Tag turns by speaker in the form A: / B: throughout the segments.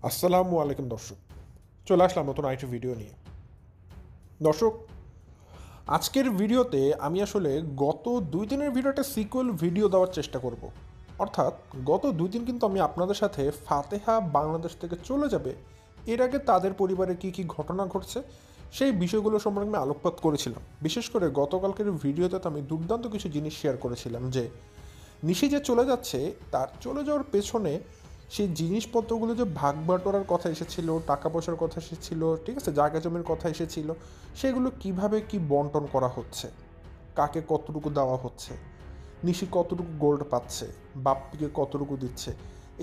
A: আসসালামু আলাইকুম দর্শক, চলে আসলাম নতুন আরেকটি ভিডিও নিয়ে। দর্শক, আজকের ভিডিওতে আমি আসলে গত 2 দিনের ভিডিওটা সিকুয়েল ভিডিও দেওয়ার চেষ্টা করব। অর্থাৎ গত 2 দিন কিন্তু আমি আপনাদের সাথে ফাতেহা বাংলাদেশ থেকে চলে যাবে এর আগে তাদের পরিবারে কি কি ঘটনা ঘটছে সেই বিষয়গুলো সম্পর্কে আমি আলোকপাত করেছিলাম। বিশেষ করে গতকালকের ভিডিওতে তো আমি দুর্দান্ত কিছু জিনিস শেয়ার করেছিলাম যে নিশি যে চলে যাচ্ছে তার চলে যাওয়ার পেছনে সেই জিনিসপত্রগুলো যে ভাগ বাটোয়ারার কথা এসেছিল, টাকা পয়সার কথা এসেছিল, ঠিক আছে, জায়গা জমির কথা এসেছিল, সেগুলো কিভাবে কি বন্টন করা হচ্ছে, কাকে কতটুকু দেওয়া হচ্ছে, নিশি কতটুকু গোল্ড পাচ্ছে, বাপ্পিকে কতটুকু দিচ্ছে,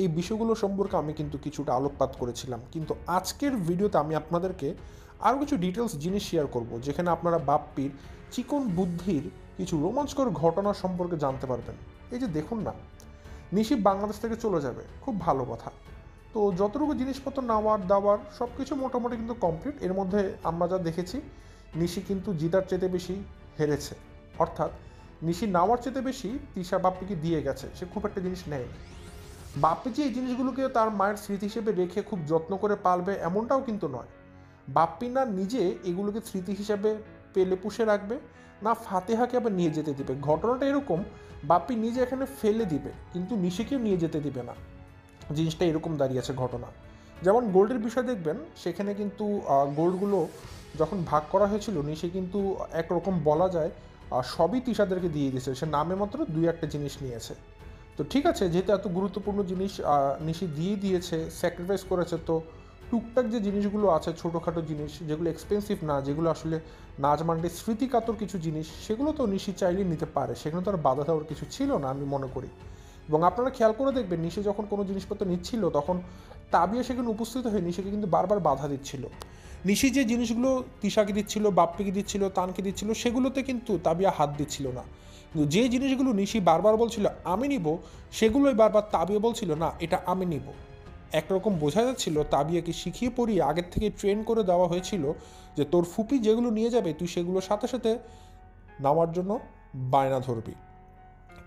A: এই বিষয়গুলো সম্পর্কে আমি কিন্তু কিছুটা আলোকপাত করেছিলাম। কিন্তু আজকের ভিডিওতে আমি আপনাদেরকে আরও কিছু ডিটেলস জিনিস শেয়ার করব, যেখানে আপনারা বাপ্পির চিকন বুদ্ধির কিছু রোমাঞ্চকর ঘটনা সম্পর্কে জানতে পারবেন। এই যে দেখুন না, নিশি বাংলাদেশ থেকে চলে যাবে, খুব ভালো কথা। তো যতটুকু জিনিসপত্র নেওয়ার দাওয়ার সব কিছু মোটামুটি কিন্তু কমপ্লিট। এর মধ্যে আমরা যা দেখেছি, নিশি কিন্তু জিতার চেতে বেশি হেরেছে। অর্থাৎ নিশি নেওয়ার চেতে বেশি তিশা বাপ্পিকে দিয়ে গেছে, সে খুব একটা জিনিস নেয়নি। বাপ্পি যে এই জিনিসগুলোকে তার মায়ের স্মৃতি হিসেবে রেখে খুব যত্ন করে পালবে এমনটাও কিন্তু নয়। বাপ্পি না নিজে এগুলোকে স্মৃতি হিসাবে পেলে পুষে রাখবে, না ফাতেহাকে আবার নিয়ে যেতে দিবে। ঘটনাটা এরকম, বাপ্পি নিজে এখানে ফেলে দিবে কিন্তু নিশিকেও নিয়ে যেতে দিবে না। জিনিসটা এরকম দাঁড়িয়েছে ঘটনা। যেমন গোল্ডের বিষয় দেখবেন, সেখানে কিন্তু গোল্ডগুলো যখন ভাগ করা হয়েছিল নিশি কিন্তু একরকম বলা যায় সবই তিশাদেরকে দিয়ে দিয়েছে, সে নামে মাত্র 2-1টা জিনিস নিয়েছে। তো ঠিক আছে, যেহেতু এত গুরুত্বপূর্ণ জিনিস নিশি দিয়ে দিয়েছে, স্যাক্রিফাইস করেছে, তো টুকটাক যে জিনিসগুলো আছে ছোটোখাটো জিনিস যেগুলো এক্সপেন্সিভ না, যেগুলো আসলে নাচ মান্ডির স্মৃতিকাতর কিছু জিনিস, সেগুলো তো নিশি চাইলেই নিতে পারে, সেখানে তো আর বাধা দেওয়ার কিছু ছিল না আমি মনে করি। এবং আপনারা খেয়াল করে দেখবেন, নিশি যখন কোনো জিনিসপত্র নিচ্ছিল তখন তাবিয়া সেখানে উপস্থিত হয়ে নিশিকে কিন্তু বারবার বাধা দিচ্ছিল। নিশি যে জিনিসগুলো তিশাকে দিচ্ছিল, বাপ্পিকে দিচ্ছিল, তানকে দিচ্ছিল, সেগুলোতে কিন্তু তাবিয়া হাত দিচ্ছিল না। কিন্তু যে জিনিসগুলো নিশি বারবার বলছিল আমি নিব, সেগুলোই বারবার তাবিয়া বলছিল না এটা আমি নিব। একরকম বোঝা যাচ্ছিল তাবিয়াকে শিখিয়ে পড়িয়ে আগের থেকে ট্রেন করে দেওয়া হয়েছিল যে তোর ফুপি যেগুলো নিয়ে যাবে তুই সেগুলোর সাথে সাথে নেওয়ার জন্য বায়না ধরবি।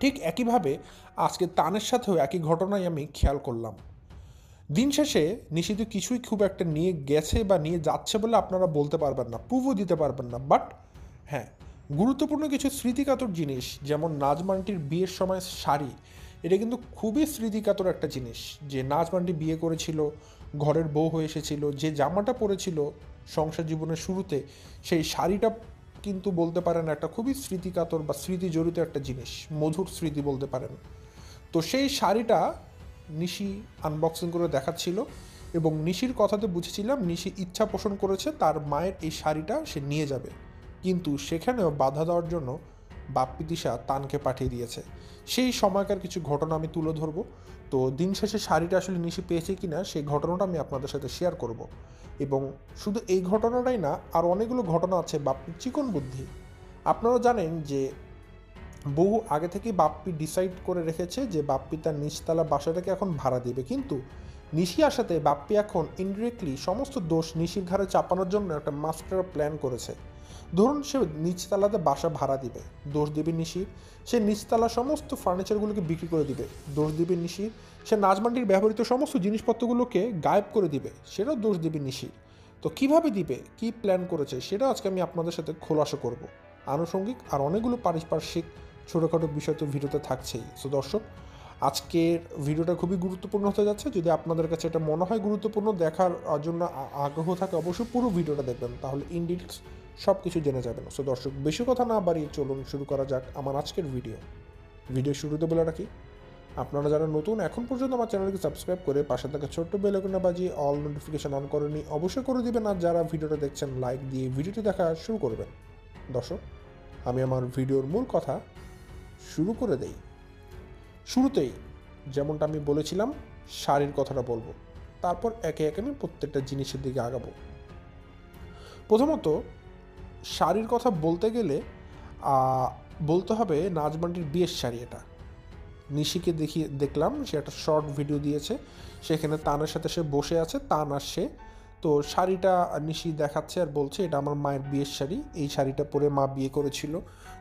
A: ঠিক একইভাবে আজকে তানের সাথেও একই ঘটনাই আমি খেয়াল করলাম। দিন শেষে নিষিদ্ধ কিছুই খুব একটা নিয়ে গেছে বা নিয়ে যাচ্ছে বলে আপনারা বলতে পারবেন না, প্রুভও দিতে পারবেন না। বাট হ্যাঁ, গুরুত্বপূর্ণ কিছু স্মৃতিকাতর জিনিস, যেমন নাজমানটির বিয়ের সময় শাড়ি, এটা কিন্তু খুবই স্মৃতিকাতর একটা জিনিস। যে নাজমানটি বিয়ে করেছিল, ঘরের বউ হয়ে এসেছিল, যে জামাটা পরেছিল সংসার জীবনের শুরুতে, সেই শাড়িটা কিন্তু বলতে পারেন একটা খুবই স্মৃতিকাতর বা স্মৃতি জড়িত একটা জিনিস, মধুর স্মৃতি বলতে পারেন। তো সেই শাড়িটা নিশি আনবক্সিং করে দেখাচ্ছিল এবং নিশির কথাতে বুঝেছিলাম নিশি ইচ্ছা পোষণ করেছে তার মায়ের এই শাড়িটা সে নিয়ে যাবে। কিন্তু সেখানেও বাধা দেওয়ার জন্য বাপ্পি দিশা তানকে পাঠিয়ে দিয়েছে। সেই সময়কার কিছু ঘটনা আমি তুলে ধরবো। তো দিন শেষে শাড়িটা আসলে নিশি পেয়েছে কিনা সেই ঘটনাটা আমি আপনাদের সাথে শেয়ার করব। এবং শুধু এই ঘটনাটাই না, আর অনেকগুলো ঘটনা আছে বাপ্পির চিকন বুদ্ধি। আপনারা জানেন যে বহু আগে থেকেই বাপ্পি ডিসাইড করে রেখেছে যে বাপ্পি তার নিচতলা বাসাটাকে এখন ভাড়া দিবে, কিন্তু নিশি আসাতে বাপ্পি এখন ইনডিরেক্টলি সমস্ত দোষ নিশির ঘাড়ে চাপানোর জন্য একটা মাস্টার প্ল্যান করেছে। ধরুন সে নিচতলাতে বাসা ভাড়া দিবে, দোষ দিবে নিশির। সে নিচতলা সমস্ত ফার্নিচারগুলোকে বিক্রি করে দিবে, দোষ দিবে নিশির। সে নাজমান্ডির ব্যবহৃত সমস্ত জিনিসপত্রগুলোকে গায়েব করে দিবে, সেটাও দোষ দিবে নিশির। তো কিভাবে দিবে, কি প্ল্যান করেছে, সেটা আজকে আমি আপনাদের সাথে খোলাসা করব। আনুষঙ্গিক আর অনেকগুলো পারিপার্শ্বিক ছোটোখাটো বিষয় তো ভিডিওতে থাকছেই। সো দর্শক, আজকের ভিডিওটা খুবই গুরুত্বপূর্ণ হতে যাচ্ছে। যদি আপনাদের কাছে এটা মনে হয় গুরুত্বপূর্ণ, দেখার জন্য আগ্রহ থাকে, অবশ্যই পুরো ভিডিওটা দেখবেন, তাহলে ইন ডিটেলস সব কিছু জেনে যাবেন। সো দর্শক, বেশি কথা না বাড়িয়ে চলুন শুরু করা যাক আমার আজকের ভিডিও শুরুতে বলে রাখি, আপনারা যারা নতুন এখন পর্যন্ত আমার চ্যানেলকে সাবস্ক্রাইব করে পাশে থাকা ছোট্ট বেল আইকনটা বাজিয়ে অল নোটিফিকেশন অন করেনি, অবশ্যই করে দিবেন। আর যারা ভিডিওটা দেখছেন লাইক দিয়ে ভিডিওটি দেখা শুরু করবেন। দর্শক, আমি আমার ভিডিওর মূল কথা শুরু করে দেই। শুরুতেই যেমনটা আমি বলেছিলাম, শাড়ির কথাটা বলবো, তারপর একে একে আমি প্রত্যেকটা জিনিসের দিকে আগাবো। প্রথমত শাড়ির কথা বলতে গেলে বলতে হবে নাজমান্ডির বিয়ের শাড়ি। এটা নিশিকে দেখলাম সে একটা শর্ট ভিডিও দিয়েছে, সেখানে তানের সাথে সে বসে আছে, তান আসছে। তো শাড়িটা নিশি দেখাচ্ছে আর বলছে এটা আমার মায়ের বিয়ের শাড়ি, এই শাড়িটা পরে মা বিয়ে করেছিল।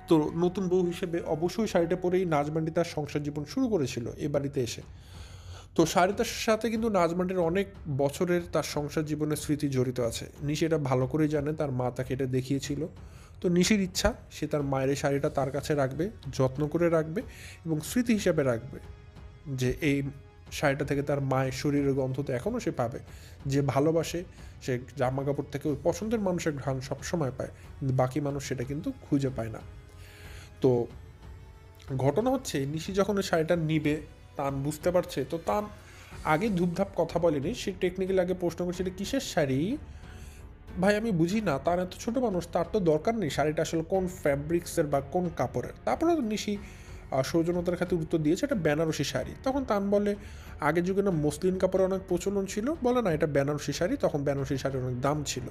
A: তো নতুন বউ হিসেবে অবশ্যই শাড়িটা পরেই নাজমান্ডি তার সংসার জীবন শুরু করেছিল এই বাড়িতে এসে। তো শাড়িটার সাথে কিন্তু নাজমানের অনেক বছরের তার সংসার জীবনের স্মৃতি জড়িত আছে। নিশি এটা ভালো করেই জানে, তার মা তাকে এটা দেখিয়েছিল। তো নিশির ইচ্ছা সে তার মায়ের এই শাড়িটা তার কাছে রাখবে, যত্ন করে রাখবে এবং স্মৃতি হিসাবে রাখবে যে এই শাড়িটা থেকে তার মায়ের শরীরের গন্ধ তো এখনও সে পাবে। যে ভালোবাসে সে জামা কাপড় থেকে ওই পছন্দের মানুষের ঘ্রাণ সবসময় পায়, কিন্তু বাকি মানুষ সেটা কিন্তু খুঁজে পায় না। তো ঘটনা হচ্ছে নিশি যখন ওই শাড়িটা নিবে, তান বুঝতে পারছে। তো তান আগে ধূপধাপ কথা বলেনি, সে টেকনিক্যালি আগে প্রশ্ন করছে এটা কিসের শাড়ি ভাই, আমি বুঝি না। তার এত ছোটো মানুষ, তার তো দরকার নেই শাড়িটা আসলে কোন ফ্যাব্রিক্সের বা কোন কাপড়ের। তারপরে তো নিশি সৌজন্যতার খাতে উত্তর দিয়েছে এটা বেনারসি শাড়ি। তখন তান বলে আগের যুগে না মসলিন কাপড়ের অনেক প্রচলন ছিল, বলে না এটা বেনারসি শাড়ি, তখন বেনারসি শাড়ির অনেক দাম ছিল।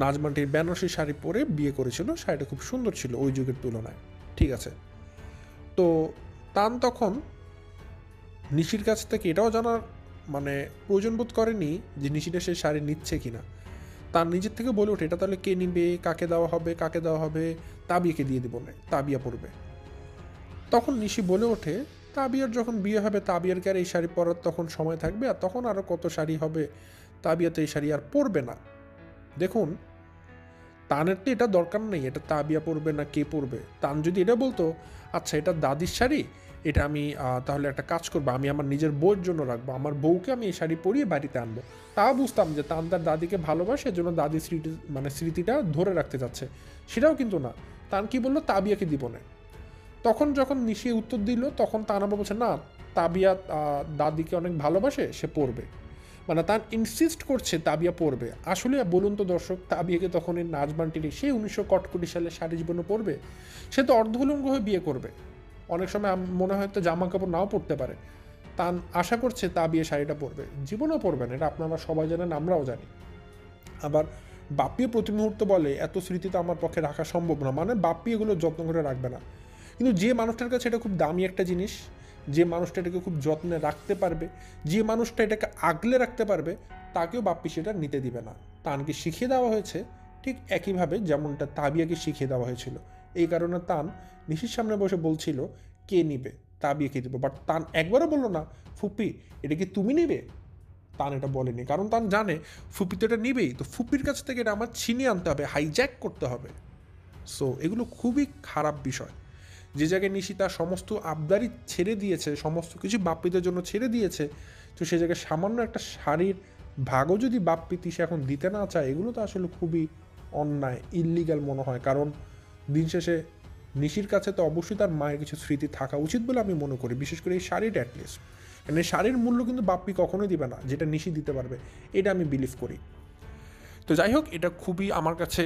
A: নাজমানটির বেনারসি শাড়ি পরে বিয়ে করেছিল, শাড়িটা খুব সুন্দর ছিল ওই যুগের তুলনায়। ঠিক আছে, তো তান তখন নিশির কাছ থেকে এটাও জানার মানে প্রয়োজন বোধ করেনি যে নিশিটা সে শাড়ি নিচ্ছে কিনা। তার নিজের থেকে বলে ওঠে এটা তাহলে কে নিবে, কাকে দেওয়া হবে, কাকে দেওয়া হবে, তাবিয়াকে দিয়ে দিব না, তাবিয়া পরবে। তখন নিশি বলে ওঠে তাবিয়ার যখন বিয়ে হবে তাবিয়ার কি আর এই শাড়ি পরার তখন সময় থাকবে, আর তখন আরও কত শাড়ি হবে, তাবিয়াতে এই শাড়ি আর পরবে না। দেখুন, তানের তো এটা দরকার নেই এটা তাবিয়া পরবে না কে পরবে। তান যদি এটা বলতো আচ্ছা এটা দাদির শাড়ি, এটা আমি তাহলে একটা কাজ করবো, আমি আমার নিজের বউয়ের জন্য রাখবো, আমার বউকে আমি এই শাড়ি পরিয়ে বাড়িতে আনবো, তা বুঝতাম যে তান তার দাদিকে ভালোবাসে, এজন্য দাদির স্মৃতি মানে স্মৃতিটা ধরে রাখতে চাচ্ছে। সেটাও কিন্তু না, তান কি বললো তাবিয়াকে দিব না। তখন যখন নিশি উত্তর দিল তখন তান আবার বলছে না, তাবিয়া দাদিকে অনেক ভালোবাসে, সে পড়বে। মানে তার ইনসিস্ট করছে তাবিয়া পড়বে। আসলে বলুন তো দর্শক, তাবিয়াকে তখন এই নাজমানটিনি সে 1961 সালে সারা জীবনে পড়বে? সে তো অর্ধউলঙ্গ হয়ে বিয়ে করবে। অনেক সময় মনে হয় তো জামা কাপড় নাও পরতে পারে। তান আশা করছে তাবিয়া শাড়িটা পরবে, জীবনেও পরবে না, এটা আপনারা সবাই জানেন, আমরাও জানি। আবার বাপ্পি প্রতি মুহূর্ত বলে এত স্মৃতি তো আমার পক্ষে রাখা সম্ভব না, মানে বাপ্পি এগুলো যত্ন করে রাখবে না। কিন্তু যে মানুষটার কাছে এটা খুব দামি একটা জিনিস, যে মানুষটা এটাকে খুব যত্নে রাখতে পারবে, যে মানুষটা এটাকে আগলে রাখতে পারবে, তাকেও বাপ্পি সেটা নিতে দিবে না। তানকে শিখিয়ে দেওয়া হয়েছে ঠিক একইভাবে যেমনটা তাবিয়াকে শিখিয়ে দেওয়া হয়েছিল। এই কারণে তান নিশির সামনে বসে বলছিল কে নিবে, তাবিয়াকে দিব। বাট তান একবারও বললো না ফুপি এটা কি তুমি নিবে। তান এটা বলেনি, কারণ তান জানে ফুপি তো এটা নিবেই, তো ফুপির কাছ থেকে এটা আমার ছিনিয়ে আনতে হবে, হাইজ্যাক করতে হবে। সো এগুলো খুবই খারাপ বিষয়। যে জায়গায় নিশি তার সমস্ত আবদারি ছেড়ে দিয়েছে, সমস্ত কিছু বাপ্পিদের জন্য ছেড়ে দিয়েছে, তো সে জায়গায় সামান্য একটা শাড়ির ভাগও যদি বাপ্পি তিসে এখন দিতে না চায়, এগুলো তো আসলে খুবই অন্যায়, ইল্লিগাল মনে হয়। কারণ দিন শেষে নিশির কাছে তো অবশ্যই তার মায়ের কিছু স্মৃতি থাকা উচিত বলে আমি মনে করি, বিশেষ করে এই শাড়িটা অ্যাটলিস্ট। কারণ এই শাড়ির মূল্য কিন্তু বাপ্পি কখনোই দিবে না যেটা নিশি দিতে পারবে, এটা আমি বিলিভ করি। তো যাই হোক, এটা খুবই আমার কাছে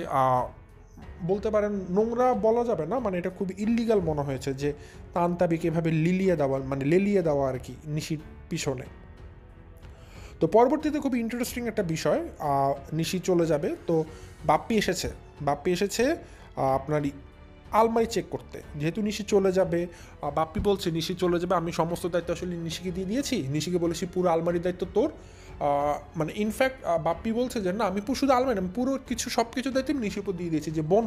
A: বলতে পারেন নোংরা বলা যাবে না, মানে এটা খুব ইল্লিগাল মনে হয়েছে যে তান তাবিকে এভাবে লেলিয়ে দেওয়া আর কি নিশির পিছনে। তো পরবর্তীতে খুব ইন্টারেস্টিং একটা বিষয়, নিশি চলে যাবে তো বাপ্পি এসেছে আপনার আলমারি চেক করতে। যেহেতু নিশি চলে যাবে, বাপ্পি বলছে নিশি চলে যাবে, আমি সমস্ত দায়িত্ব আসলে নিশিকে দিয়ে দিয়েছি, নিশিকে বলেছি পুরো আলমারির দায়িত্ব তোর। মানে ইনফ্যাক্ট বাপ্পি বলছে যে না আমি শুধু আলমারি আমি পুরো কিছু সব কিছু দায়িত্ব আমি নিশির উপর দিয়ে দিয়েছি, যে বোন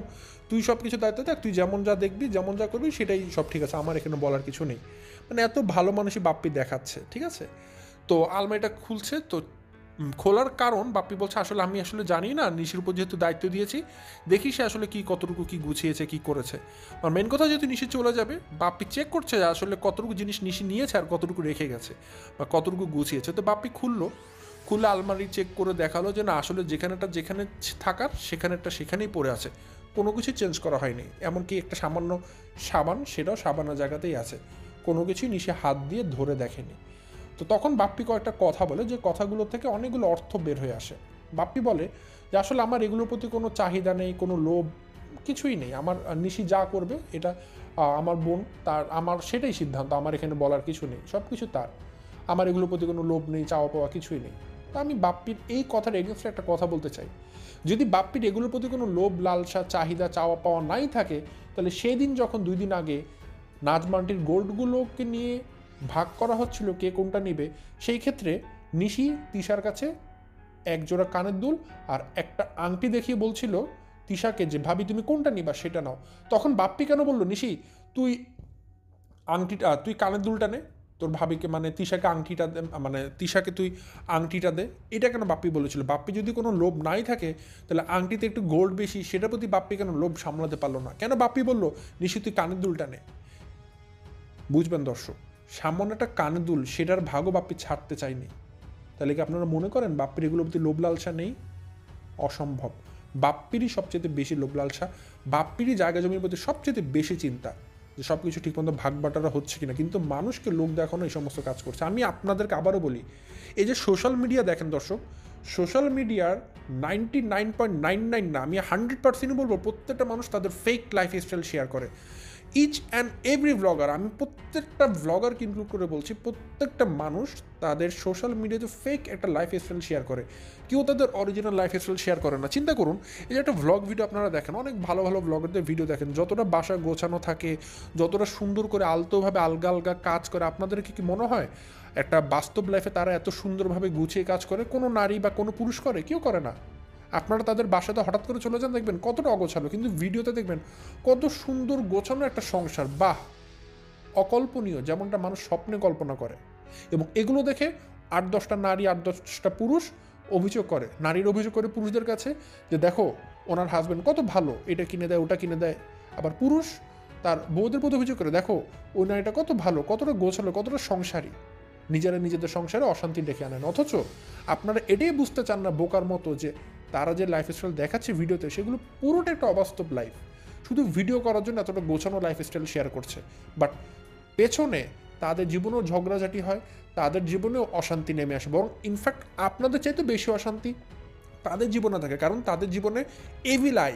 A: তুই সব কিছু দায়িত্ব দেখ, তুই যেমন যা দেখবি যেমন যা করবি সেটাই সব ঠিক আছে, আমার এখানে বলার কিছু নেই। মানে এত ভালো মানুষই বাপ্পি দেখাচ্ছে, ঠিক আছে। তো আলমারিটা খুলছে, তো খোলার কারণ বাপ্পি বলছে আসলে আমি আসলে জানি না, নিশির উপর যেহেতু দায়িত্ব দিয়েছি দেখি সে আসলে কি কতটুকু কি গুছিয়েছে কি করেছে। আর মেন কথা যেহেতু নিশি চলে যাবে, বাপ্পি চেক করছে আসলে কতটুকু জিনিস নিশি নিয়েছে আর কতটুকু রেখে গেছে বা কতটুকু গুছিয়েছে। তো বাপ্পি খুলে আলমারি চেক করে দেখালো যে না আসলে যেখানে থাকার সেখানেই পড়ে আছে, কোনো কিছু চেঞ্জ করা হয়নি। এমনকি একটা সামান্য সাবান, সেটাও সাবানের জায়গাতেই আছে, কোনো কিছুই নিশে হাত দিয়ে ধরে দেখেনি। তো তখন বাপ্পি কয়েকটা কথা বলে, যে কথাগুলো থেকে অনেকগুলো অর্থ বের হয়ে আসে। বাপ্পি বলে যে আসলে আমার এগুলোর প্রতি কোনো চাহিদা নেই, কোনো লোভ কিছুই নেই, আমার নিশি যা করবে এটা আমার বোন, আমার সেটাই সিদ্ধান্ত, আমার এখানে বলার কিছু নেই, সব কিছু তার, আমার এগুলোর প্রতি কোনো লোভ নেই, চাওয়া পাওয়া কিছুই নেই। তা আমি বাপ্পির এই কথার এগেনস্টে একটা কথা বলতে চাই, যদি বাপ্পির এগুলোর প্রতি কোনো লোভ লালসা চাহিদা চাওয়া পাওয়া নাই থাকে, তাহলে সেই দিন যখন 2 দিন আগে নাজমান্টির গোল্ডগুলোকে নিয়ে ভাগ করা হচ্ছিল কে কোনটা নেবে, সেই ক্ষেত্রে নিশি তিশার কাছে এক জোড়া কানের দুল আর একটা আংটি দেখিয়ে বলছিল তিশাকে যে ভাবি তুমি কোনটা নিবা সেটা নাও। তখন বাপ্পি কেন বলল নিশি তুই কানের দুলটা নে, তোর ভাবিকে মানে তিশাকে আংটিটা দে, মানে তিশাকে তুই আংটিটা দে, এটা কেন বাপ্পি বলেছিল? বাপ্পি যদি কোনো লোভ নাই থাকে তাহলে আংটিতে একটু গোল্ড বেশি, সেটার প্রতি বাপ্পি কেন লোভ সামলাতে পারলো না? কেন বাপ্পি বললো নিশি তুই কানের দুলটা নে? বুঝবেন দর্শক, সামান্য একটা কানের দুল, সেটার ভাগও বাপ্পি ছাড়তে চায়নি। তাহলে কি আপনারা মনে করেন বাপ্পির এগুলোর প্রতি লোভ লালসা নেই? অসম্ভব। বাপ্পিরই সবচেয়ে বেশি লোভ লালসা, বাপ্পিরই জায়গা জমির প্রতি সবচেয়ে বেশি চিন্তা যে সব কিছু ঠিকমতো ভাগ বাটারা হচ্ছে কিনা, কিন্তু মানুষকে লোক দেখানো এই সমস্ত কাজ করছে। আমি আপনাদেরকে আবারও বলি, এই যে সোশ্যাল মিডিয়া দেখেন দর্শক, সোশ্যাল মিডিয়ার 99.99 না, আমি 100% বলবো, প্রত্যেকটা মানুষ তাদের ফেক লাইফ স্টাইল শেয়ার করে। ইচ অ্যান্ড এভরি ভ্লগার, আমি প্রত্যেকটা ভ্লগারকে ইনক্লুড করে বলছি, প্রত্যেকটা মানুষ তাদের সোশ্যাল মিডিয়াতে ফেক একটা লাইফ স্টাইল শেয়ার করে, কেউ তাদের অরিজিনাল লাইফ স্টাইল শেয়ার করে না। চিন্তা করুন, এই যে একটা ভ্লগ ভিডিও আপনারা দেখেন, অনেক ভালো ভালো ভ্লগারদের ভিডিও দেখেন, যতটা বাসা গোছানো থাকে, যতটা সুন্দর করে আলতোভাবে আলগা আলগা কাজ করে, আপনাদের কি মনে হয় একটা বাস্তব লাইফে তারা এত সুন্দরভাবে গুছিয়ে কাজ করে কোনো নারী বা কোনো পুরুষ করে? কেউ করে না। আপনারা তাদের বাসাতে হঠাৎ করে চলে যান, দেখবেন কতটা অগোছালো, কিন্তু ভিডিওতে দেখবেন কত সুন্দর গোছানো একটা সংসার। বাহ, অকল্পনীয়, যেমনটা মানুষ স্বপ্নে কল্পনা করে। এবং এগুলো দেখে 8-10টা নারী, 8-10টা পুরুষ অভিযোগ করে, নারীর অভিযোগ করে পুরুষদের কাছে যে দেখো ওনার হাজব্যান্ড কত ভালো, এটা কিনে দেয়, ওটা কিনে দেয়। আবার পুরুষ তার বউদের প্রতি অভিযোগ করে, দেখো ওই নারীটা কত ভালো, কতটা গোছালো, কতটা সংসারী, নিজেরা নিজেদের সংসারে অশান্তি ডেকে আনেন। অথচ আপনারা এটাই বুঝতে চান না বোকার মতো যে তারা যে লাইফস্টাইল দেখাচ্ছে ভিডিওতে, সেগুলো পুরোটা একটা অবাস্তব লাইফ, শুধু ভিডিও করার জন্য এতটা গোছানো লাইফস্টাইল শেয়ার করছে। বাট পেছনে তাদের জীবনেও ঝগড়াঝাটি হয়, তাদের জীবনেও অশান্তি নেমে আসে, বরং ইনফ্যাক্ট আপনাদের চাইতে বেশি অশান্তি তাদের জীবনে থাকে। কারণ তাদের জীবনে এভিল আই,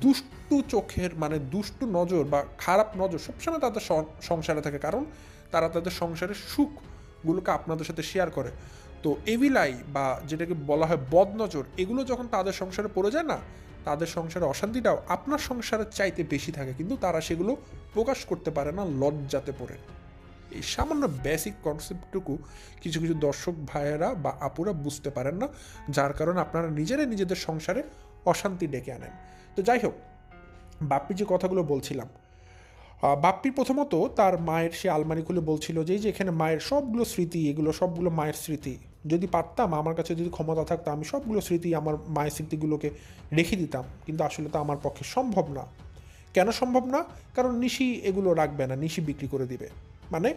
A: দুষ্টু চোখের মানে দুষ্টু নজর বা খারাপ নজর সবসময় তাদের সংসারে থাকে, কারণ তারা তাদের সংসারের সুখগুলোকে আপনাদের সাথে শেয়ার করে। তো এভিল আই বা যেটাকে বলা হয় বদনজর, এগুলো যখন তাদের সংসারে পড়ে যায় না, তাদের সংসারে অশান্তিটাও আপনার সংসারের চাইতে বেশি থাকে, কিন্তু তারা সেগুলো প্রকাশ করতে পারে না, লজ্জাতে পড়ে। এই সামান্য বেসিক কনসেপ্টটুকু কিছু কিছু দর্শক ভাইয়েরা বা আপুরা বুঝতে পারেন না, যার কারণে আপনারা নিজেরাই নিজেদের সংসারে অশান্তি ডেকে আনেন। তো যাই হোক, বাপ্পি যে কথাগুলো বলছিলাম, বাপ্পি প্রথমত তার মায়ের সে আলমারি খুলে বলছিল যে এখানে মায়ের সবগুলো স্মৃতি, এগুলো সবগুলো মায়ের স্মৃতি, যদি পারতাম, আমার কাছে যদি ক্ষমতা থাকতো, আমি সবগুলো স্মৃতি, আমার মায়ের স্মৃতিগুলোকে রেখে দিতাম, কিন্তু আসলে তো আমার পক্ষে সম্ভব না। কেন সম্ভব না? কারণ নিশি এগুলো রাখবে না, নিশি বিক্রি করে দিবে। মানে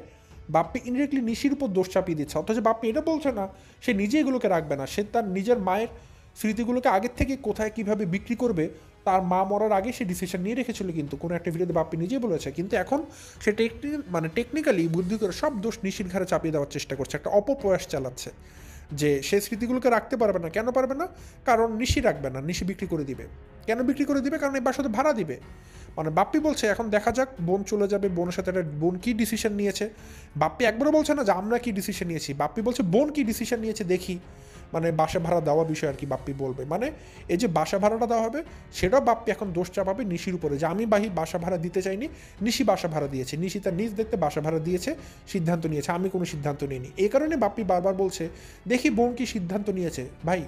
A: বাপ্পি ইনডিরেক্টলি নিশির উপর দোষ চাপিয়ে দিচ্ছে, অথচ বাপ্পি এটা বলছে না সে নিজে এগুলোকে রাখবে না, সে তার নিজের মায়ের স্মৃতিগুলোকে আগের থেকে কোথায় কীভাবে বিক্রি করবে তার মা মরার আগে সে ডিসিশন নিয়ে রেখেছিল, কিন্তু কোনো একটা ভিডিওতে বাপ্পি নিজেই বলেছে। কিন্তু এখন সে টেকনিক্যালি বুদ্ধি করে সব দোষ নিশির ঘাড়ে চাপিয়ে দেওয়ার চেষ্টা করছে, একটা অপপ্রয়াস চালাচ্ছে যে সে স্মৃতিগুলোকে রাখতে পারবে না। কেন পারবে না? কারণ নিশি রাখবে না, নিশি বিক্রি করে দিবে। কেন বিক্রি করে দিবে? কারণ এই বাসাতে ভাড়া দিবে। মানে বাপ্পি বলছে এখন দেখা যাক, বোন চলে যাবে, বোনের সাথে একটা বোন কী ডিসিশন নিয়েছে। বাপ্পি একবারও বলছে না যে আমরা কী ডিসিশন নিয়েছি, বাপ্পি বলছে বোন কী ডিসিশন নিয়েছে দেখি। মানে বাসা ভাড়া দেওয়া বিষয় আর কি বাপ্পি বলবে, মানে এই যে বাসা ভাড়াটা দেওয়া হবে সেটাও বাপ্পি এখন দোষ চাপাবে নিশির উপরে, যে আমি বাসা ভাড়া দিতে চাইনি, নিশি বাসা ভাড়া দিয়েছে, নিশি তার নিজ দেখতে বাসা ভাড়া দিয়েছে, সিদ্ধান্ত নিয়েছে, আমি কোনো সিদ্ধান্ত নিইনি। এই কারণে বাপ্পি বারবার বলছে দেখি বোন কি সিদ্ধান্ত নিয়েছে। ভাই,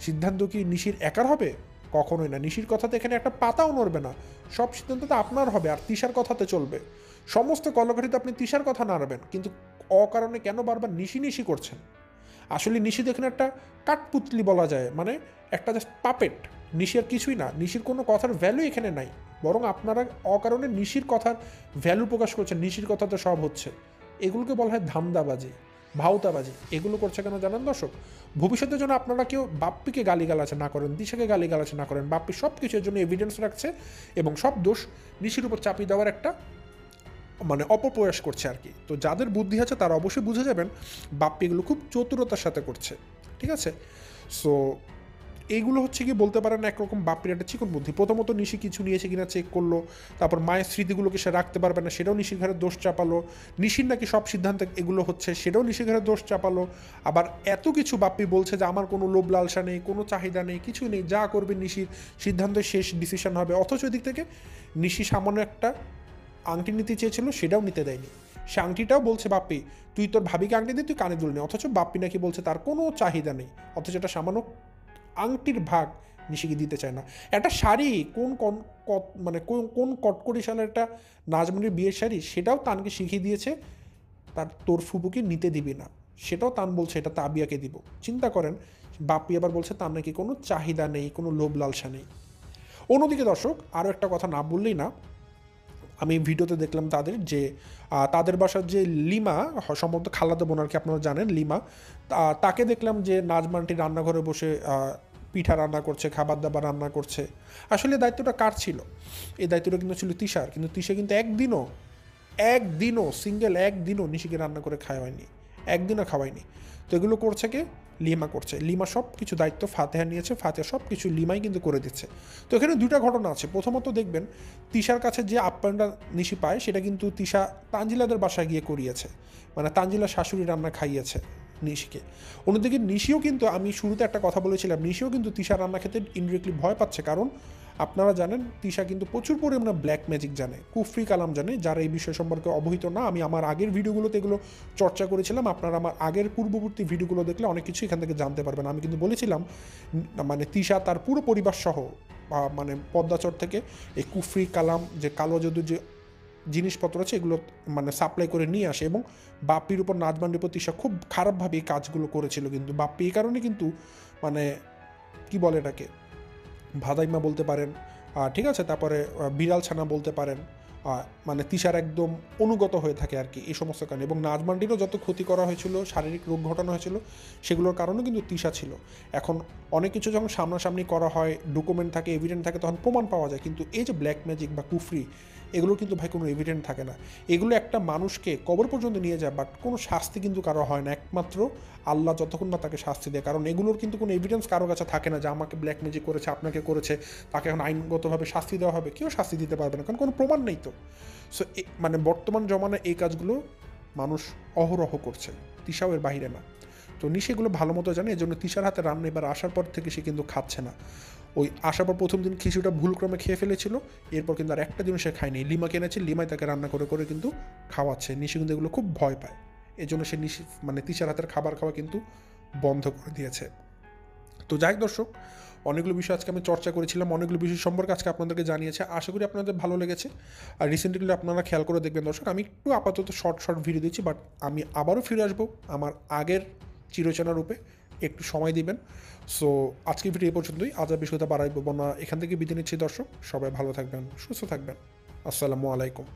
A: সিদ্ধান্ত কি নিশির একার হবে? কখনোই না। নিশির কথাতে এখানে একটা পাতাও নড়বে না, সব সিদ্ধান্ত তো আপনার হবে, আর তিশার কথাতে চলবে। সমস্ত কলকাঠিতে আপনি তিশার কথা নাড়বেন, কিন্তু অকারণে কেন বারবার নিশি নিশি করছেন? আসলে নিশি এখানে একটা কাঠপুতলি বলা যায়, মানে একটা জাস্ট পাপেট। নিশি আর কিছুই না, নিশির কোনো কথার ভ্যালু এখানে নাই, বরং আপনারা অকারণে নিশির কথার ভ্যালু প্রকাশ করছেন, নিশির কথাতে সব হচ্ছে। এগুলোকে বলা হয় ধান্দাবাজি, ভাওতাবাজি। এগুলো করছে কেন জানেন দর্শক? ভবিষ্যতের জন্য আপনারা কেউ বাপ্পিকে গালিগালাজ না করেন, দিশাকে গালিগালাজ না করেন। বাপ্পি সব কিছুর জন্য এভিডেন্স রাখছে এবং সব দোষ নিশির উপর চাপিয়ে দেওয়ার একটা মানে অপপ্রয়াস করছে আর কি। তো যাদের বুদ্ধি আছে তারা অবশ্যই বুঝে যাবেন বাপ্পি এগুলো খুব চতুরতার সাথে করছে, ঠিক আছে? সো এইগুলো হচ্ছে কি বলতে পারেন একরকম বাপ্পির একটা চিকন বুদ্ধি। প্রথমত নিশি কিছু নিয়েছে কিনা চেক করলো, তারপর মায়ের স্মৃতিগুলোকে সে রাখতে পারবে না সেটাও নিশির ঘরে দোষ চাপালো, নিশির নাকি সব সিদ্ধান্ত এগুলো হচ্ছে সেটাও নিশির ঘরে দোষ চাপালো। আবার এত কিছু বাপ্পি বলছে যে আমার কোনো লোভ লালসা নেই, কোনো চাহিদা নেই, কিছু নেই, যা করবে নিশির সিদ্ধান্ত শেষ ডিসিশন হবে। অথচ এদিক থেকে নিশি সামান্য একটা আংটি নিতে চেয়েছিল, সেটাও নিতে দেয়নি। সে আংটিটাও বলছে বাপ্পি তুই তোর ভাবিকে আংটি দিয়ে তুই কানে দুল নে, অথচ বাপ্পি নাকি বলছে তার কোনো চাহিদা নেই, অথচ এটা সামান্য আংটির ভাগ নিশিকে দিতে চায় না। একটা শাড়ি কোন কটকটি সালের একটা নাজমুনির বিয়ের শাড়ি, সেটাও তানকে শিখিয়ে দিয়েছে তোর ফুপুকে নিতে দিবি না। সেটাও তান বলছে এটা তাবিয়াকে দিব। চিন্তা করেন, বাপ্পি আবার বলছে তার নাকি কোনো চাহিদা নেই, কোনো লোভ লালসা নেই। অন্যদিকে দর্শক, আরও একটা কথা না বললেই না, আমি ভিডিওতে দেখলাম তাদের যে তাদের বাসার যে লিমা, সম্ভবত খালাতো বোন আর কি, আপনারা জানেন লিমা, তাকে দেখলাম যে নাজমানটি রান্নাঘরে বসে পিঠা রান্না করছে, খাবার দাবার রান্না করছে। আসলে দায়িত্বটা কার ছিল? এই দায়িত্বটা কিন্তু ছিল তিশার, কিন্তু তিশা কিন্তু একদিনও নিশিকে রান্না করে খাওয়ায়নি, একদিনও খাওয়ায়নি। তো এগুলো করছে কে? লিমা করছে। লিমা সব কিছু দায়িত্ব ফাতেহা নিয়েছে, ফাতেহা সব কিছু লিমাই কিন্তু করে দিচ্ছে। তো এখানে দুইটা ঘটনা আছে। প্রথমত দেখবেন তিশার কাছে যে আপ্যায়নটা নিশি পায় সেটা কিন্তু তিশা তানজিলাদের বাসায় গিয়ে করিয়েছে, মানে তানজিলা শাশুড়ি রান্না খাইয়েছে নিশিকে। অন্যদিকে নিশিও কিন্তু, আমি শুরুতে একটা কথা বলেছিলাম, নিশিও কিন্তু তিশার রান্না খেতে ইনডিরেক্টলি ভয় পাচ্ছে, কারণ আপনারা জানেন তিশা কিন্তু প্রচুর পরিমাণে ব্ল্যাক ম্যাজিক জানে, কুফরি কালাম জানে। যারা এই বিষয় সম্পর্কে অবহিত না, আমি আমার আগের ভিডিওগুলোতে এগুলো চর্চা করেছিলাম। আপনারা আমার আগের পূর্ববর্তী ভিডিওগুলো দেখলে অনেক কিছু এখান থেকে জানতে পারবেন। আমি কিন্তু বলেছিলাম মানে তিশা তার পুরো পরিবার সহ মানে পদ্মাচর থেকে এই কুফরি কালাম যে কালো জাদুর যে জিনিসপত্র আছে এগুলো মানে সাপ্লাই করে নিয়ে আসে, এবং বাপ্পির উপর নাজমানের উপর তিশা খুব খারাপভাবে এই কাজগুলো করেছিল। কিন্তু বাপ্পি এই কারণে কিন্তু মানে কি বলে এটাকে ভাদাইমা বলতে পারেন, ঠিক আছে, তারপরে বিড়াল ছানা বলতে পারেন, মানে তিশার একদম অনুগত হয়ে থাকে আর কি এই সমস্ত কারণে। এবং নাজমান্ডিরও যত ক্ষতি করা হয়েছিল, শারীরিক রোগ ঘটানো হয়েছিল, সেগুলোর কারণেও কিন্তু তিশা ছিল। এখন অনেক কিছু যখন সামনাসামনি করা হয়, ডকুমেন্ট থাকে, এভিডেন্ট থাকে, তখন প্রমাণ পাওয়া যায়। কিন্তু এই যে ব্ল্যাক ম্যাজিক বা কুফরি, এগুলো কিন্তু ভাই কোনো এভিডেন্ট থাকে না। এগুলো একটা মানুষকে কবর পর্যন্ত নিয়ে যায়, বাট কোনো শাস্তি কিন্তু কারো হয় না, একমাত্র আল্লাহ যতক্ষণ না তাকে শাস্তি দেয়। কারণ এগুলোর কিন্তু কোনো এভিডেন্স কারো কাছে থাকে না যে আমাকে ব্ল্যাক ম্যাজিক করেছে, আপনাকে করেছে, তাকে এখন আইনগতভাবে শাস্তি দেওয়া হবে। কেউ শাস্তি দিতে পারবে না, কারণ কোনো প্রমাণ নেই তো। সো মানে বর্তমান জমানায় এই কাজগুলো মানুষ অহরহ করছে, তিশাও এর বাহিরে না। তো নিশিগুলো ভালো মতো জানে, এই জন্য তিশার হাতে রান্না এবার আসার পর থেকে সে কিন্তু খাচ্ছে না। ওই আসার পর প্রথম দিন খিচুড়িটা ভুলক্রমে খেয়ে ফেলেছিল, এরপর কিন্তু আর একটা দিন সে খায়নি। লিমাকে এনেছে, লিমাই তাকে রান্না করে করে কিন্তু খাওয়াচ্ছে। নিশি কিন্তু এগুলো খুব ভয় পায়, এই জন্য সে নিশি মানে তিশার হাতের খাবার খাওয়া কিন্তু বন্ধ করে দিয়েছে। তো যাই দর্শক, অনেকগুলো বিষয় আজকে আমি চর্চা করেছিলাম, অনেকগুলো বিষয় সম্পর্কে আজকে আপনাদেরকে জানিয়েছে। আশা করি আপনাদের ভালো লেগেছে। আর রিসেন্টলি আপনারা খেয়াল করে দেখবেন দর্শক, আমি একটু আপাতত শর্ট ভিডিও দিচ্ছি, বাট আমি আবারও ফিরে আসবো আমার আগের চিরচেনা রূপে, একটু সময় দিবেন। সো আজকের ভিডিও এই পর্যন্তই, আজ আর বিষয়টা বাড়াইব না, এখান থেকে বিদায় নিচ্ছি দর্শক। সবাই ভালো থাকবেন, সুস্থ থাকবেন। আসসালামু আলাইকুম।